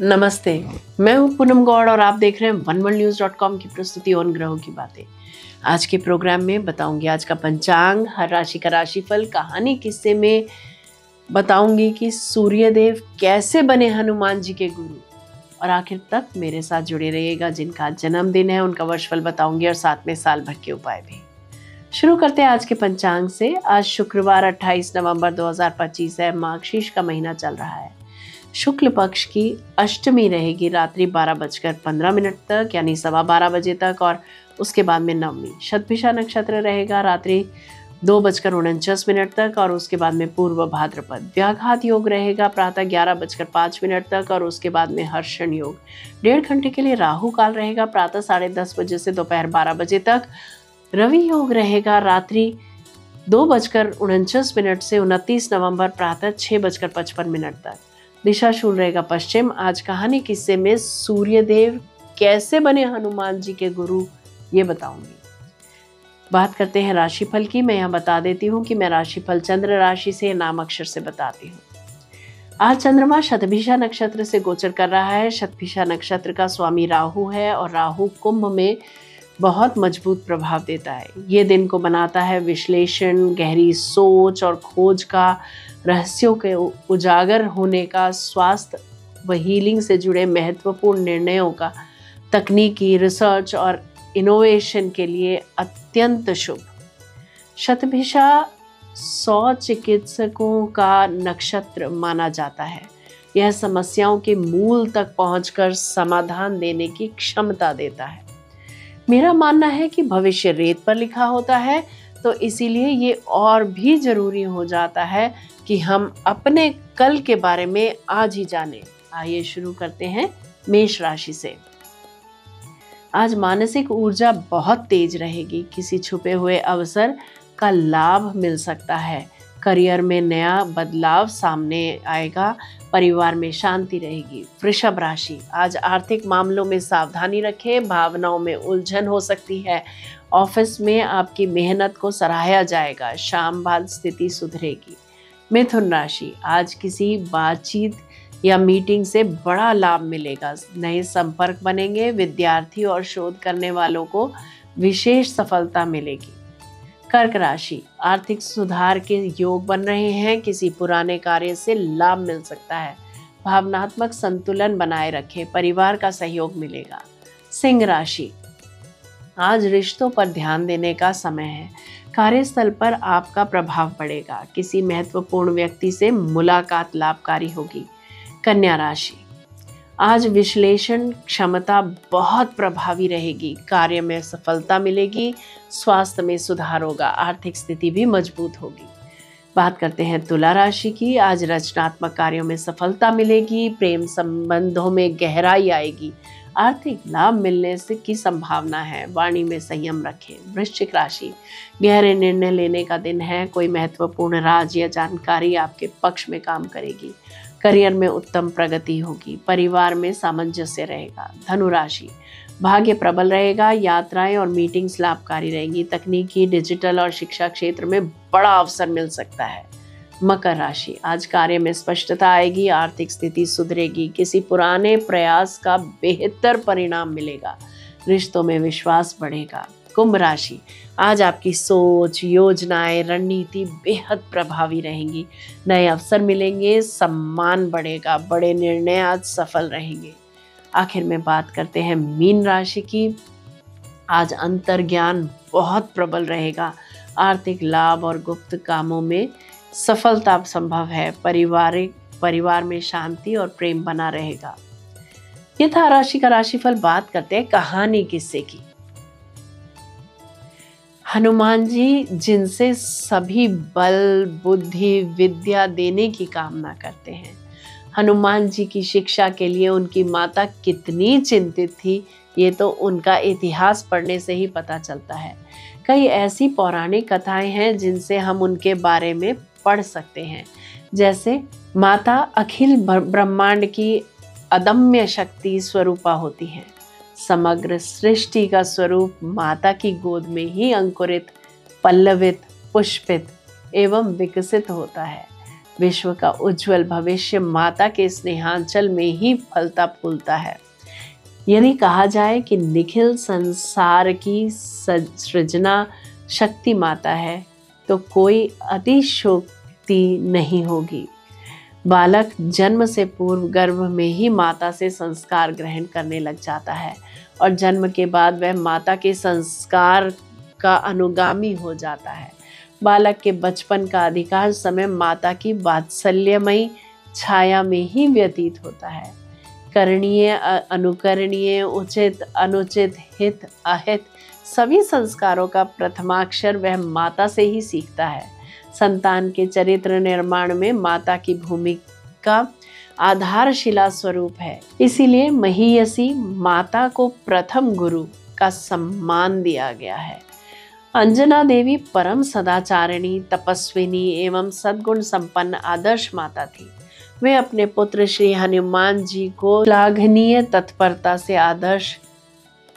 नमस्ते। मैं हूँ पूनम गौड़ और आप देख रहे हैं oneworldnews.com की प्रस्तुति उन ग्रहों की बातें। आज के प्रोग्राम में बताऊंगी आज का पंचांग, हर राशि का राशिफल, कहानी किस्से में बताऊंगी कि सूर्यदेव कैसे बने हनुमान जी के गुरु। और आखिर तक मेरे साथ जुड़े रहिएगा। जिनका जन्मदिन है उनका वर्षफल बताऊंगी और साथ में साल भर के उपाय भी। शुरू करते हैं आज के पंचांग से। आज शुक्रवार 28 नवंबर 2025 है। माघशीर्ष का महीना चल रहा है। शुक्ल पक्ष की अष्टमी रहेगी रात्रि 12:15 तक, यानी 12:15 बजे तक, और उसके बाद में नवमी। शतभिषा नक्षत्र रहेगा रात्रि 2:49 तक और उसके बाद में पूर्व भाद्रपद। व्याघात योग रहेगा प्रातः 11:05 तक और उसके बाद में हर्षण योग। 1.5 घंटे के लिए राहु काल रहेगा प्रातः 10:30 बजे से दोपहर 12 बजे तक। रवि योग रहेगा रात्रि 2:49 से 29 नवंबर प्रातः 6:55 तक। दिशाशूल रहेगा पश्चिम। आज कहानी किस्से में सूर्यदेव कैसे बने हनुमान जी के गुरु, ये बताऊंगी। बात करते हैं राशिफल की। मैं यहाँ बता देती हूँ कि मैं राशिफल चंद्र राशि से, नाम अक्षर से बताती हूँ। आज चंद्रमा शतभिषा नक्षत्र से गोचर कर रहा है। शतभिषा नक्षत्र का स्वामी राहु है और राहु कुंभ में बहुत मजबूत प्रभाव देता है। ये दिन को बनाता है विश्लेषण, गहरी सोच और खोज का, रहस्यों के उजागर होने का, स्वास्थ्य व हीलिंग से जुड़े महत्वपूर्ण निर्णयों का, तकनीकी रिसर्च और इनोवेशन के लिए अत्यंत शुभ। शतभिषा 100 चिकित्सकों का नक्षत्र माना जाता है। यह समस्याओं के मूल तक पहुंचकर समाधान देने की क्षमता देता है। मेरा मानना है कि भविष्य रेत पर लिखा होता है, तो इसीलिए ये और भी जरूरी हो जाता है कि हम अपने कल के बारे में आज ही जानें। आइए शुरू करते हैं मेष राशि से। आज मानसिक ऊर्जा बहुत तेज रहेगी। किसी छुपे हुए अवसर का लाभ मिल सकता है। करियर में नया बदलाव सामने आएगा। परिवार में शांति रहेगी। वृषभ राशि, आज आर्थिक मामलों में सावधानी रखें। भावनाओं में उलझन हो सकती है। ऑफिस में आपकी मेहनत को सराहा जाएगा। शाम बाद स्थिति सुधरेगी। मिथुन राशि, आज किसी बातचीत या मीटिंग से बड़ा लाभ मिलेगा। नए संपर्क बनेंगे। विद्यार्थी और शोध करने वालों को विशेष सफलता मिलेगी। कर्क राशि, आर्थिक सुधार के योग बन रहे हैं। किसी पुराने कार्य से लाभ मिल सकता है। भावनात्मक संतुलन बनाए रखें। परिवार का सहयोग मिलेगा। सिंह राशि, आज रिश्तों पर ध्यान देने का समय है। कार्यस्थल पर आपका प्रभाव बढ़ेगा। किसी महत्वपूर्ण व्यक्ति से मुलाकात लाभकारी होगी। कन्या राशि, आज विश्लेषण क्षमता बहुत प्रभावी रहेगी। कार्य में सफलता मिलेगी। स्वास्थ्य में सुधार होगा। आर्थिक स्थिति भी मजबूत होगी। बात करते हैं तुला राशि की। आज रचनात्मक कार्यों में सफलता मिलेगी। प्रेम संबंधों में गहराई आएगी। आर्थिक लाभ मिलने से की संभावना है। वाणी में संयम रखें। वृश्चिक राशि, गहरे निर्णय लेने का दिन है। कोई महत्वपूर्ण राज या जानकारी आपके पक्ष में काम करेगी। करियर में उत्तम प्रगति होगी। परिवार में सामंजस्य रहेगा। धनु राशि, भाग्य प्रबल रहेगा। यात्राएं और मीटिंग्स लाभकारी रहेंगी। तकनीकी, डिजिटल और शिक्षा क्षेत्र में बड़ा अवसर मिल सकता है। मकर राशि, आज कार्य में स्पष्टता आएगी। आर्थिक स्थिति सुधरेगी। किसी पुराने प्रयास का बेहतर परिणाम मिलेगा। रिश्तों में विश्वास बढ़ेगा। कुंभ राशि, आज आपकी सोच, योजनाएं, रणनीति बेहद प्रभावी रहेंगी। नए अवसर मिलेंगे। सम्मान बढ़ेगा। बड़े निर्णय आज सफल रहेंगे। आखिर में बात करते हैं मीन राशि की। आज अंतर्ज्ञान बहुत प्रबल रहेगा। आर्थिक लाभ और गुप्त कामों में सफलता संभव है। परिवार में शांति और प्रेम बना रहेगा। ये था राशि का राशिफल। बात करते हैं कहानी किस्से की। हनुमान जी, जिनसे सभी बल, बुद्धि, विद्या देने की कामना करते हैं। हनुमान जी की शिक्षा के लिए उनकी माता कितनी चिंतित थी, ये तो उनका इतिहास पढ़ने से ही पता चलता है। कई ऐसी पौराणिक कथाएं हैं जिनसे हम उनके बारे में पढ़ सकते हैं। जैसे माता अखिल ब्रह्मांड की अदम्य शक्ति स्वरूपा होती हैं। समग्र सृष्टि का स्वरूप माता की गोद में ही अंकुरित, पल्लवित, पुष्पित एवं विकसित होता है। विश्व का उज्जवल भविष्य माता के स्नेहांचल में ही फलता फूलता है। यदि कहा जाए कि निखिल संसार की सृजना शक्ति माता है, तो कोई अतिशयोक्ति नहीं होगी। बालक जन्म से पूर्व गर्भ में ही माता से संस्कार ग्रहण करने लग जाता है और जन्म के बाद वह माता के संस्कार का अनुगामी हो जाता है। बालक के बचपन का अधिकांश समय माता की वात्सल्यमयी छाया में ही व्यतीत होता है। करणीय, अनुकरणीय, उचित, अनुचित, हित, अहित सभी संस्कारों का प्रथमाक्षर वह माता से ही सीखता है। संतान के चरित्र निर्माण में माता की भूमिका आधारशिला स्वरूप है। इसीलिए महीयसी माता को प्रथम गुरु का सम्मान दिया गया है। अंजना देवी परम सदाचारिणी, तपस्विनी एवं सद्गुण संपन्न आदर्श माता थी। वे अपने पुत्र श्री हनुमान जी को श्लाघनीय तत्परता से आदर्श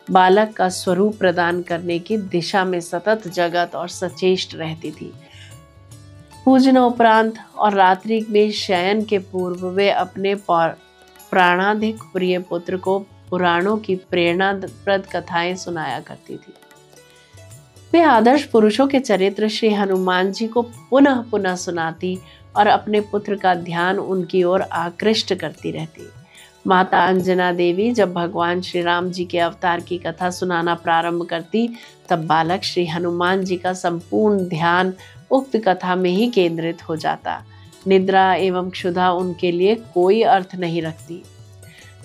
बालक का स्वरूप प्रदान करने की दिशा में सतत जगत और सचेष्ट रहती थी। पूजनोपरांत और रात्रि में शयन के पूर्व वे अपने प्राणाधिक प्रिय पुत्र को पुराणों की प्रेरणाप्रद कथाएं सुनाया करती थी। वे आदर्श पुरुषों के चरित्र श्री हनुमान जी को पुनः पुनः सुनाती और अपने पुत्र का ध्यान उनकी ओर आकृष्ट करती रहती। माता अंजना देवी जब भगवान श्री राम जी के अवतार की कथा सुनाना प्रारंभ करती, तब बालक श्री हनुमान जी का संपूर्ण ध्यान उक्त कथा में ही केंद्रित हो जाता। निद्रा एवं क्षुधा उनके लिए कोई अर्थ नहीं रखती।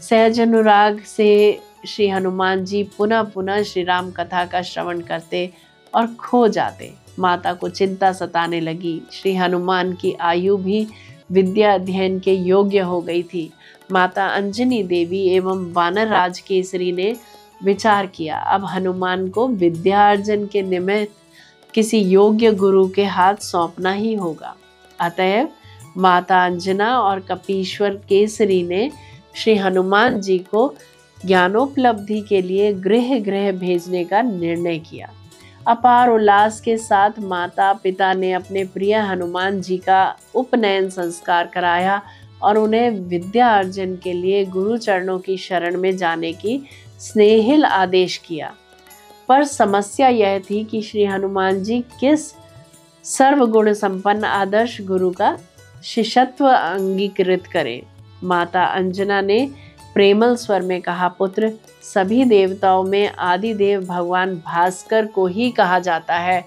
सहज अनुराग से श्री हनुमान जी पुनः पुनः श्री राम कथा का श्रवण करते और खो जाते। माता को चिंता सताने लगी। श्री हनुमान की आयु भी विद्या अध्ययन के योग्य हो गई थी। माता अंजनी देवी एवं वानर राज केसरी ने विचार किया, अब हनुमान को विद्यार्जन के निमित्त किसी योग्य गुरु के हाथ सौंपना ही होगा। अतएव माता अंजना और कपीश्वर केसरी ने श्री हनुमान जी को ज्ञानोपलब्धि के लिए गृह गृह भेजने का निर्णय किया। अपार उल्लास के साथ माता पिता ने अपने प्रिय हनुमान जी का उपनयन संस्कार कराया और उन्हें विद्या अर्जन के लिए गुरु चरणों की शरण में जाने की स्नेहिल आदेश किया। पर समस्या यह थी कि श्री हनुमान जी किस सर्वगुण संपन्न आदर्श गुरु का शिष्यत्व अंगीकृत करें। माता अंजना ने प्रेमल स्वर में कहा, पुत्र, सभी देवताओं में आदि देव भगवान भास्कर को ही कहा जाता है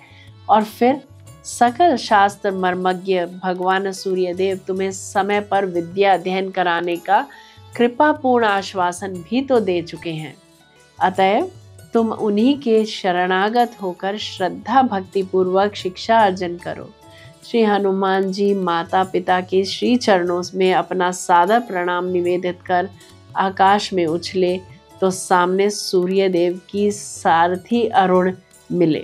और फिर सकल शास्त्र मर्मज्ञ भगवान सूर्यदेव तुम्हें समय पर विद्या अध्ययन कराने का कृपापूर्ण आश्वासन भी तो दे चुके हैं। अतएव तुम उन्हीं के शरणागत होकर श्रद्धा भक्ति पूर्वक शिक्षा अर्जन करो। श्री हनुमान जी माता पिता के श्री चरणों में अपना सादर प्रणाम निवेदित कर आकाश में उछले तो सामने सूर्यदेव की सारथी अरुण मिले।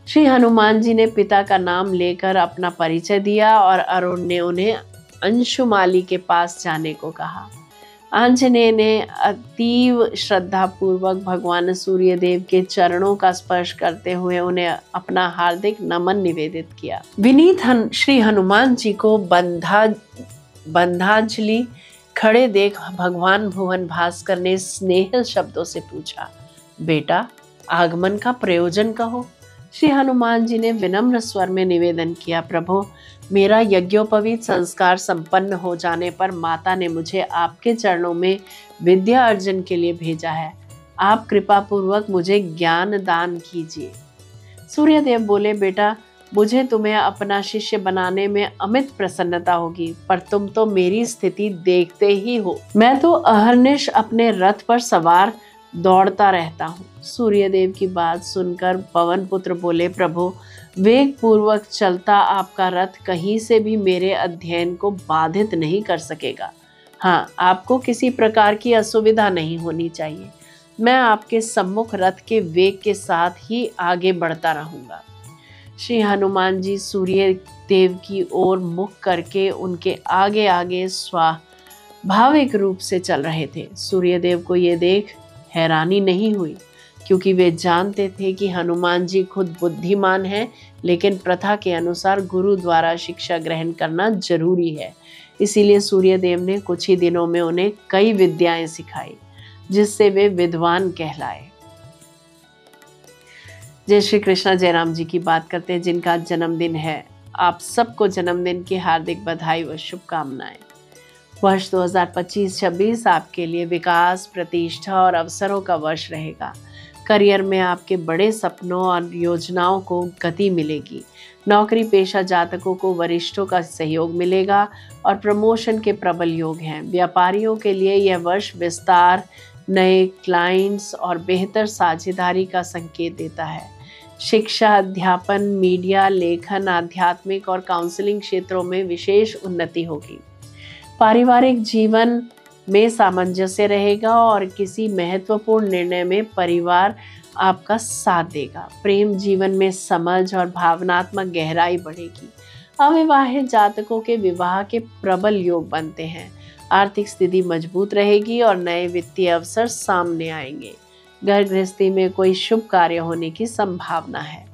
श्री हनुमान जी ने पिता का नाम लेकर अपना परिचय दिया और अरुण ने उन्हें अंशुमाली के पास जाने को कहा। आंजनेय ने अतीव श्रद्धा पूर्वक भगवान सूर्यदेव के चरणों का स्पर्श करते हुए उन्हें अपना हार्दिक नमन निवेदित किया। विनीत श्री हनुमान जी को बंधांजलि खड़े देख भगवान भुवन भास्कर ने स्नेह शब्दों से पूछा, बेटा, आगमन का प्रयोजन कहो। श्री हनुमान जी ने विनम्र स्वर में निवेदन किया, प्रभु, मेरा यज्ञोपवीत संस्कार संपन्न हो जाने पर माता ने मुझे आपके चरणों में विद्या अर्जन के लिए भेजा है। आप कृपा पूर्वक मुझे ज्ञान दान कीजिए। सूर्यदेव बोले, बेटा, मुझे तुम्हें अपना शिष्य बनाने में अमित प्रसन्नता होगी, पर तुम तो मेरी स्थिति देखते ही हो। मैं तो अहर्निश अपने रथ पर सवार दौड़ता रहता हूँ। सूर्यदेव की बात सुनकर पवन पुत्र बोले, प्रभु, वेग पूर्वक चलता आपका रथ कहीं से भी मेरे अध्ययन को बाधित नहीं कर सकेगा। हाँ, आपको किसी प्रकार की असुविधा नहीं होनी चाहिए। मैं आपके सम्मुख रथ के वेग के साथ ही आगे बढ़ता रहूंगा। श्री हनुमान जी सूर्य देव की ओर मुख करके उनके आगे आगे स्वाभाविक रूप से चल रहे थे। सूर्यदेव को ये देख हैरानी नहीं हुई। क्योंकि वे जानते थे कि हनुमान जी खुद बुद्धिमान हैं, लेकिन प्रथा के अनुसार गुरु द्वारा शिक्षा ग्रहण करना जरूरी है। इसीलिए सूर्यदेव ने कुछ ही दिनों में उन्हें कई विद्याएं सिखाई, जिससे वे विद्वान कहलाए। जय श्री कृष्णा। जयराम जी की बात करते हैं, जिनका जन्मदिन है। आप सबको जन्मदिन की हार्दिक बधाई व शुभकामनाएं। वर्ष 2025-26 आपके लिए विकास, प्रतिष्ठा और अवसरों का वर्ष रहेगा। करियर में आपके बड़े सपनों और योजनाओं को गति मिलेगी। नौकरी पेशा जातकों को वरिष्ठों का सहयोग मिलेगा और प्रमोशन के प्रबल योग हैं। व्यापारियों के लिए यह वर्ष विस्तार, नए क्लाइंट्स और बेहतर साझेदारी का संकेत देता है। शिक्षा, अध्यापन, मीडिया, लेखन, आध्यात्मिक और काउंसलिंग क्षेत्रों में विशेष उन्नति होगी। पारिवारिक जीवन में सामंजस्य रहेगा और किसी महत्वपूर्ण निर्णय में परिवार आपका साथ देगा। प्रेम जीवन में समझ और भावनात्मक गहराई बढ़ेगी। अविवाहित जातकों के विवाह के प्रबल योग बनते हैं। आर्थिक स्थिति मजबूत रहेगी और नए वित्तीय अवसर सामने आएंगे। घर गृहस्थी में कोई शुभ कार्य होने की संभावना है।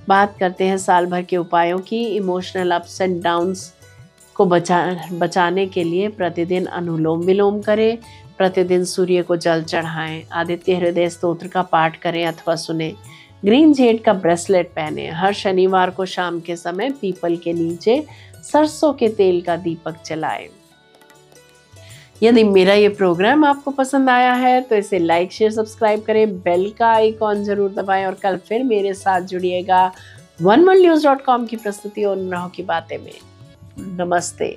बात करते हैं साल भर के उपायों की। इमोशनल अप्स एंड डाउन्स को बचाने के लिए प्रतिदिन अनुलोम विलोम करें। प्रतिदिन सूर्य को जल चढ़ाएं। आदित्य हृदय स्तोत्र का पाठ करें अथवा सुने। ग्रीन जेड का ब्रेसलेट पहने। हर शनिवार को शाम के समय पीपल के नीचे सरसों के तेल का दीपक जलाएं। यदि मेरा ये प्रोग्राम आपको पसंद आया है तो इसे लाइक, शेयर, सब्सक्राइब करें। बेल का आइकॉन जरूर दबाएं और कल फिर मेरे साथ जुड़िएगा oneworldnews.com की प्रस्तुति और उन राहों की बातें में। नमस्ते।